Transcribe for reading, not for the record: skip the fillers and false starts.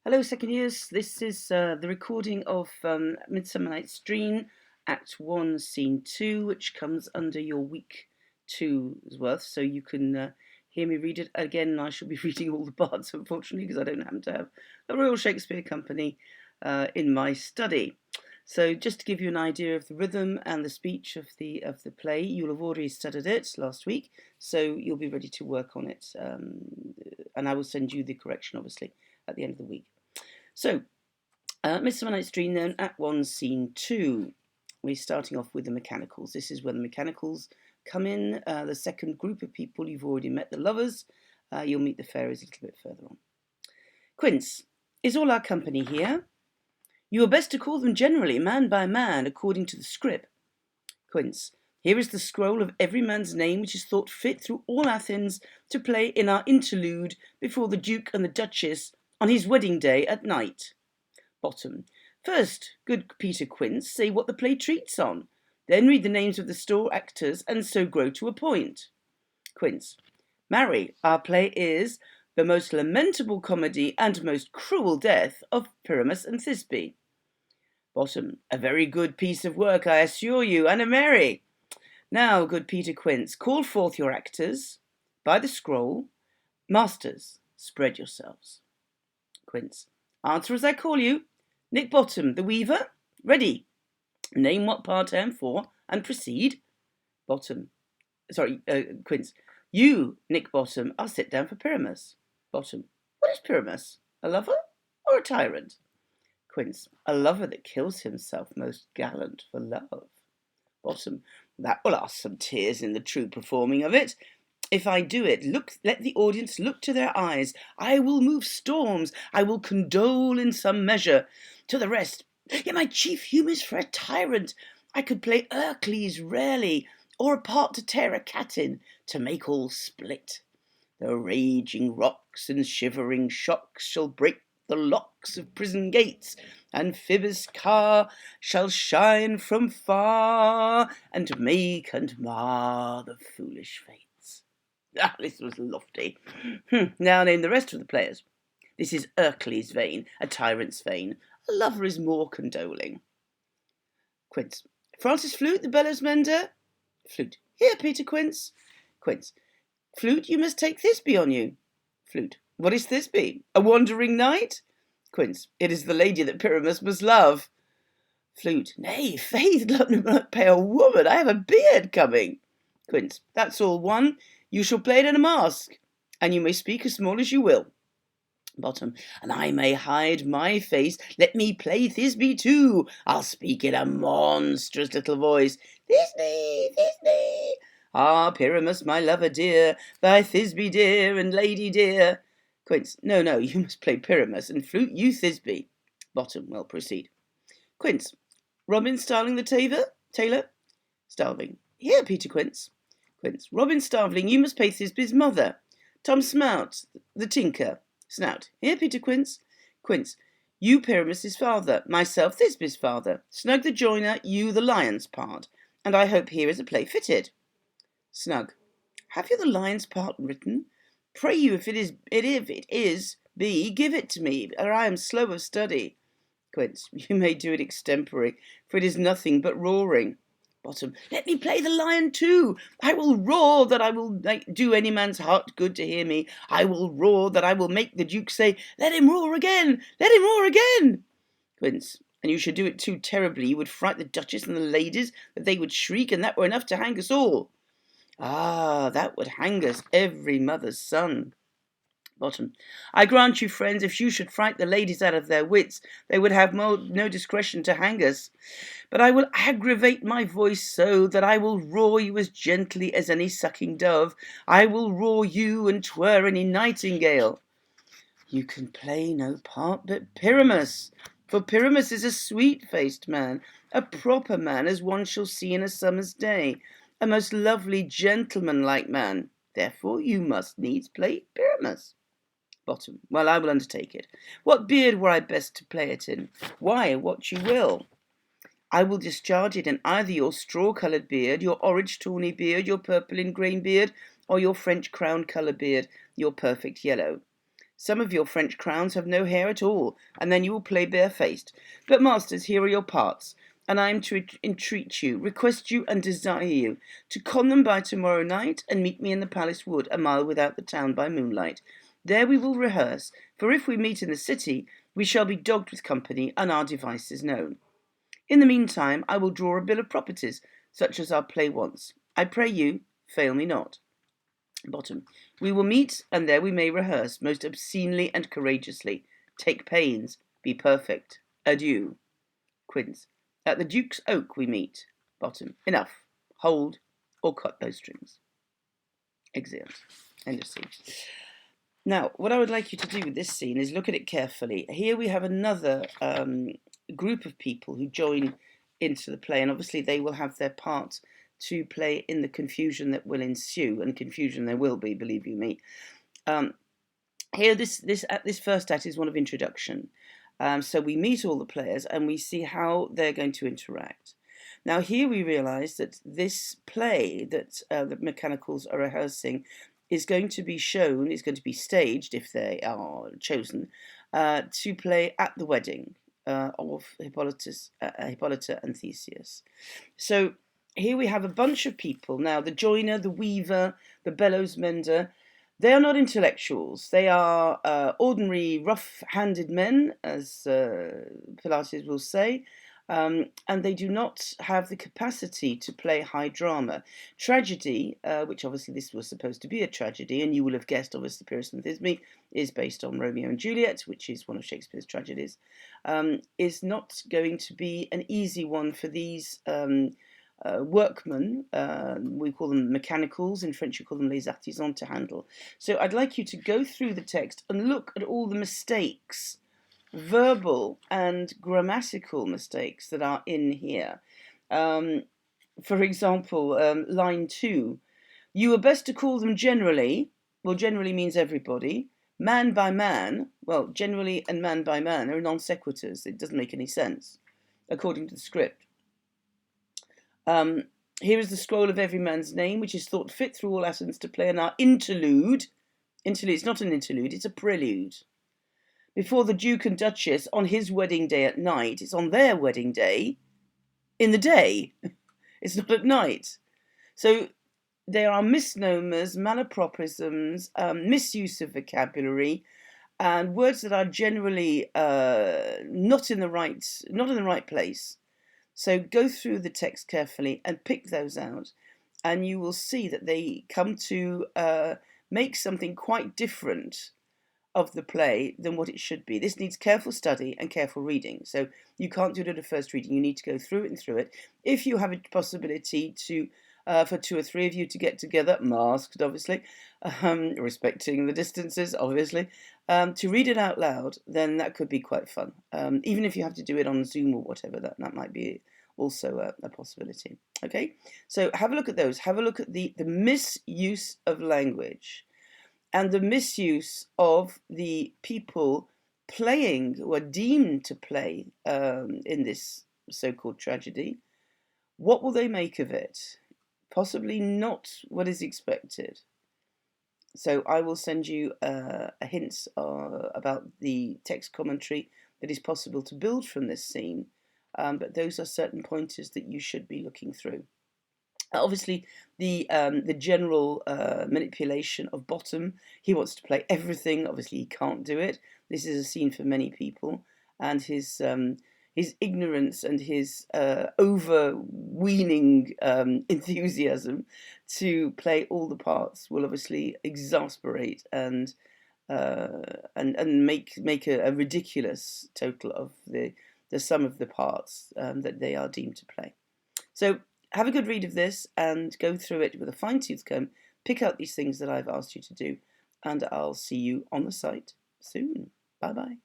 Hello, second years. This is the recording of Midsummer Night's Dream, Act One, Scene Two, which comes under your week two's worth. So you can hear me read it again. I shall be reading all the parts, unfortunately, because I don't happen to have the Royal Shakespeare Company in my study. So just to give you an idea of the rhythm and the speech of the play, you'll have already studied it last week, so you'll be ready to work on it. And I will send you the correction, obviously, at the end of the week. So, Midsummer Night's Dream then, Act 1, Scene 2. We're starting off with the mechanicals. This is when the mechanicals come in. The second group of people, you've already met the lovers. You'll meet the fairies a little bit further on. Quince, is all our company here? You are best to call them generally, man by man, according to the scrip. Quince, here is the scroll of every man's name which is thought fit through all Athens to play in our interlude before the Duke and the Duchess on his wedding day at night. Bottom. First, good Peter Quince, say what the play treats on. Then read the names of the store actors, and so grow to a point. Quince. Marry, our play is the most lamentable comedy and most cruel death of Pyramus and Thisbe. Bottom. A very good piece of work, I assure you, and a merry. Now, good Peter Quince, call forth your actors. By the scroll. Masters, spread yourselves. Quince. Answer as I call you. Nick Bottom, the weaver. Ready. Name what part I am for, and proceed. Bottom. Quince. You, Nick Bottom, are set down for Pyramus. Bottom. What is Pyramus? A lover or a tyrant? Quince. A lover that kills himself, most gallant for love. Bottom. That will ask some tears in the true performing of it. If I do it, let the audience look to their eyes. I will move storms. I will condole in some measure. To the rest, yet my chief humour is for a tyrant. I could play Hercules rarely, or a part to tear a cat in, to make all split. The raging rocks and shivering shocks shall break the locks of prison gates, and Phoebus' car shall shine from far, and make and mar the foolish fates. Ah, this was lofty. Now name the rest of the players. This is Hercules' vein, a tyrant's vein. A lover is more condoling. Quince. Francis Flute, the bellows mender. Flute. Here, Peter Quince. Quince. Flute, you must take Thisbe on you. Flute. What is Thisbe? A wandering knight? Quince. It is the lady that Pyramus must love. Flute. Nay, faith, let me not pay a woman. I have a beard coming. Quince. That's all one. You shall play it in a mask, and you may speak as small as you will. Bottom. And I may hide my face. Let me play Thisbe too. I'll speak in a monstrous little voice. Thisbe, Thisbe. Ah, Pyramus, my lover dear, thy Thisbe dear and lady dear. Quince. No, you must play Pyramus, and Flute you Thisbe. Bottom. Well, proceed. Quince. Robin Starling the tailor. Starveling. Here, Peter Quince. Quince. Robin Starveling, you must play Thisbe's mother. Tom Smout, the tinker. Snout. Here, Peter Quince. Quince. You Pyramus's father, myself Thisbe's father. Snug the joiner, you the lion's part. And I hope here is a play fitted. Snug. Have you the lion's part written? Pray you, if it is, give it to me, or I am slow of study. Quince. You may do it extempore, for it is nothing but roaring. Bottom. Let me play the lion too. I will roar that I will do any man's heart good to hear me. I will roar that I will make the Duke say, let him roar again, let him roar again. Quince. And you should do it too terribly. You would fright the Duchess and the ladies, that they would shriek, and that were enough to hang us all. Ah, that would hang us, every mother's son. Bottom. I grant you, friends, if you should fright the ladies out of their wits, they would have no discretion to hang us. But I will aggravate my voice so that I will roar you as gently as any sucking dove. I will roar you and twir any nightingale. You can play no part but Pyramus, for Pyramus is a sweet-faced man, a proper man, as one shall see in a summer's day, a most lovely gentleman-like man. Therefore you must needs play Pyramus. Bottom. Well, I will undertake it. What beard were I best to play it in? Why, what you will. I will discharge it in either your straw-coloured beard, your orange tawny beard, your purple ingrain beard, or your French crown colour beard, your perfect yellow. Some of your French crowns have no hair at all, and then you will play barefaced. But, masters, here are your parts, and I am to entreat you, request you, and desire you to con them by tomorrow night, and meet me in the palace wood, a mile without the town, by moonlight. There we will rehearse, for if we meet in the city, we shall be dogged with company, and our devices known. In the meantime, I will draw a bill of properties, such as our play wants. I pray you, fail me not. Bottom. We will meet, and there we may rehearse, most obscenely and courageously. Take pains, be perfect. Adieu. Quince. At the Duke's Oak we meet. Bottom. Enough. Hold or cut those strings. Exeunt. End of scene. Now, what I would like you to do with this scene is look at it carefully. Here we have another group of people who join into the play, and obviously they will have their part to play in the confusion that will ensue, and confusion there will be, believe you me. Here, this first act is one of introduction. So we meet all the players and we see how they're going to interact. Now here we realise that this play that the mechanicals are rehearsing is going to be shown, is going to be staged, if they are chosen, to play at the wedding of Hippolyta and Theseus. So here we have a bunch of people. Now, the joiner, the weaver, the bellows mender, they are not intellectuals. They are ordinary rough-handed men, as Pilates will say, and they do not have the capacity to play high drama. Tragedy, which obviously this was supposed to be a tragedy, and you will have guessed, obviously, Pyrrhus and Thisbe is based on Romeo and Juliet, which is one of Shakespeare's tragedies, is not going to be an easy one for these workmen. We call them mechanicals. In French, you call them les artisans, to handle. So I'd like you to go through the text and look at all the mistakes, verbal and grammatical mistakes, that are in here. For example, line 2, you were best to call them generally. Well, generally means everybody. Man by man. Well, generally and man by man are non sequiturs. It doesn't make any sense, according to the script. Here is the scroll of every man's name, which is thought fit through all Athens to play in our interlude. Interlude, it's not an interlude, it's a prelude. Before the Duke and Duchess on his wedding day at night. It's on their wedding day in the day. It's not at night. So there are misnomers, malapropisms, misuse of vocabulary, and words that are generally not in the right place. So go through the text carefully and pick those out, and you will see that they come to make something quite different of the play than what it should be. This needs careful study and careful reading. So you can't do it at a first reading. You need to go through it and through it. If you have a possibility to, for 2 or 3 of you to get together, masked obviously, respecting the distances obviously, to read it out loud, then that could be quite fun. Even if you have to do it on Zoom or whatever, that might be also a possibility. Okay, so have a look at those. Have a look at the misuse of language and the misuse of the people playing, who are deemed to play in this so-called tragedy. What will they make of it? Possibly not what is expected. So I will send you a hint about the text commentary that is possible to build from this scene, but those are certain pointers that you should be looking through. Obviously, the general manipulation of Bottom. He wants to play everything. Obviously, he can't do it. This is a scene for many people, and his ignorance and his overweening enthusiasm to play all the parts will obviously exasperate and make a ridiculous total of the sum of the parts that they are deemed to play. So have a good read of this and go through it with a fine-tooth comb. Pick out these things that I've asked you to do, and I'll see you on the site soon. Bye-bye.